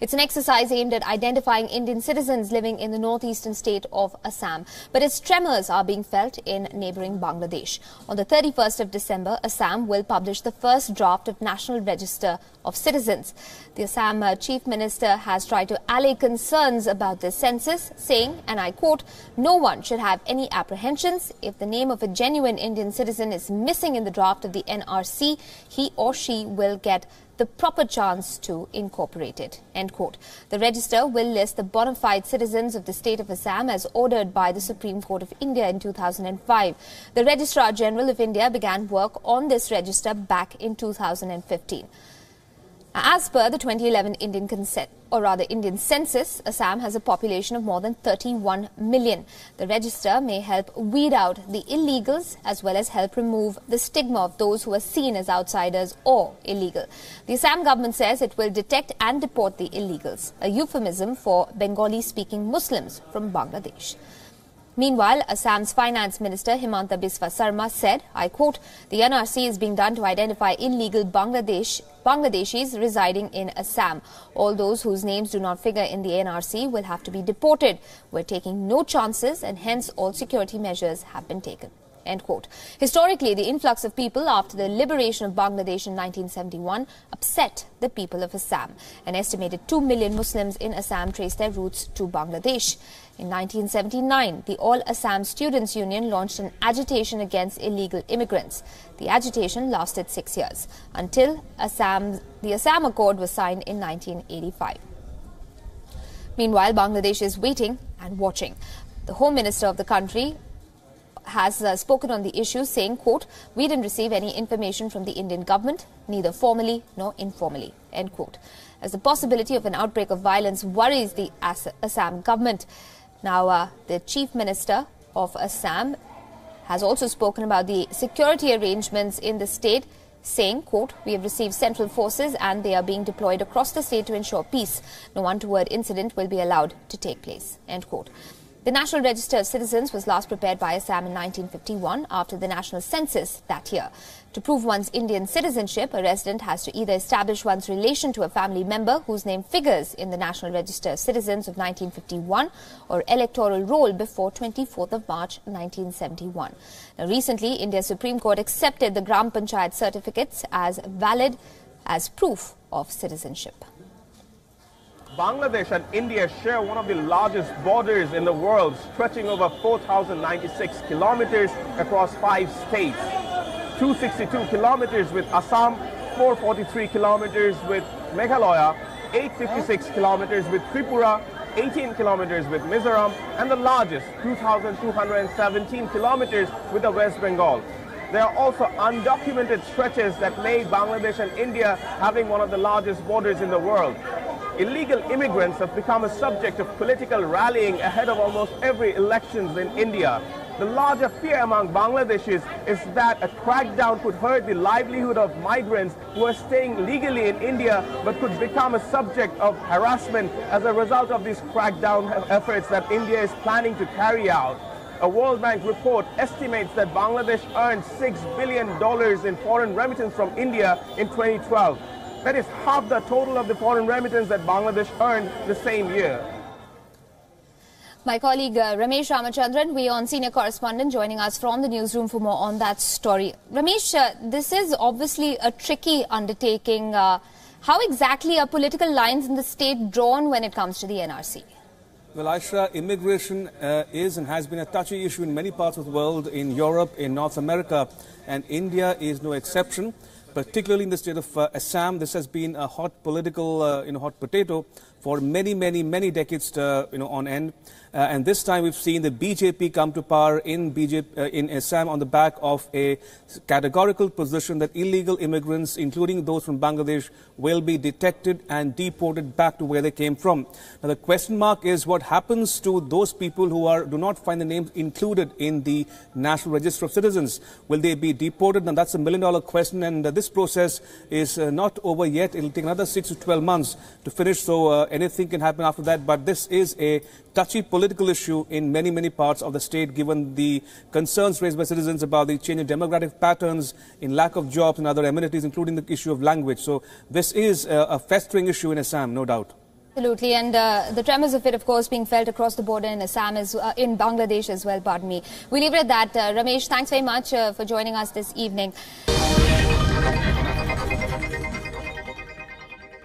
It's an exercise aimed at identifying Indian citizens living in the northeastern state of Assam. But its tremors are being felt in neighbouring Bangladesh. On the 31st of December, Assam will publish the first draft of National Register of Citizens. The Assam Chief Minister has tried to allay concerns about this census, saying, and I quote, "No one should have any apprehensions. If the name of a genuine Indian citizen is missing in the draft of the NRC, he or she will get the proper chance to incorporate it." End quote. The register will list the bona fide citizens of the state of Assam as ordered by the Supreme Court of India in 2005. The Registrar General of India began work on this register back in 2015. As per the 2011 Indian census, Assam has a population of more than 31 million. The register may help weed out the illegals as well as help remove the stigma of those who are seen as outsiders or illegal. The Assam government says it will detect and deport the illegals, a euphemism for Bengali-speaking Muslims from Bangladesh. Meanwhile, Assam's Finance Minister Himanta Biswa Sarma said, I quote, "The NRC is being done to identify illegal Bangladeshis residing in Assam. All those whose names do not figure in the NRC will have to be deported. We're taking no chances and hence all security measures have been taken." End quote. Historically, the influx of people after the liberation of Bangladesh in 1971 upset the people of Assam. An estimated 2 million Muslims in Assam trace their roots to Bangladesh. In 1979, the All Assam Students' Union launched an agitation against illegal immigrants. The agitation lasted 6 years, until the Assam Accord was signed in 1985. Meanwhile, Bangladesh is waiting and watching. The Home Minister of the country has spoken on the issue, saying, quote, "We didn't receive any information from the Indian government, neither formally nor informally," end quote. As the possibility of an outbreak of violence worries the Assam government. Now, the Chief Minister of Assam has also spoken about the security arrangements in the state, saying, quote, "We have received central forces and they are being deployed across the state to ensure peace. No untoward incident will be allowed to take place," end quote. The National Register of Citizens was last prepared by Assam in 1951 after the national census that year. To prove one's Indian citizenship, a resident has to either establish one's relation to a family member whose name figures in the National Register of Citizens of 1951 or electoral roll before 24th of March 1971. Now, recently, India's Supreme Court accepted the Gram Panchayat certificates as valid as proof of citizenship. Bangladesh and India share one of the largest borders in the world, stretching over 4,096 kilometers across 5 states. 262 kilometers with Assam, 443 kilometers with Meghalaya, 856 kilometers with Tripura, 18 kilometers with Mizoram, and the largest, 2,217 kilometers with the West Bengal. There are also undocumented stretches that make Bangladesh and India having one of the largest borders in the world. Illegal immigrants have become a subject of political rallying ahead of almost every elections in India. The larger fear among Bangladeshis is that a crackdown could hurt the livelihood of migrants who are staying legally in India but could become a subject of harassment as a result of these crackdown efforts that India is planning to carry out. A World Bank report estimates that Bangladesh earned $6 billion in foreign remittance from India in 2012. That is half the total of the foreign remittance that Bangladesh earned the same year. My colleague Ramesh Ramachandran, WION senior correspondent, joining us from the newsroom for more on that story. Ramesh, this is obviously a tricky undertaking. How exactly are political lines in the state drawn when it comes to the NRC? Well, Aisha, immigration is and has been a touchy issue in many parts of the world, in Europe, in North America, and India is no exception. Particularly in the state of Assam, this has been a hot political, hot potato for many decades, on end. And this time we've seen the BJP come to power in Assam on the back of a categorical position that illegal immigrants, including those from Bangladesh, will be detected and deported back to where they came from. Now, the question mark is what happens to those people who do not find the names included in the National Register of Citizens? Will they be deported? Now, that's a million-dollar question, and this process is not over yet. It'll take another 6 to 12 months to finish, so anything can happen after that. But this is a touchy political issue in many parts of the state, given the concerns raised by citizens about the change in demographic patterns, in lack of jobs and other amenities, including the issue of language. So this is a festering issue in Assam, no doubt. Absolutely, and the tremors of it, of course, being felt across the border in Assam, in Bangladesh as well, pardon me. We leave it at that. Ramesh, thanks very much for joining us this evening.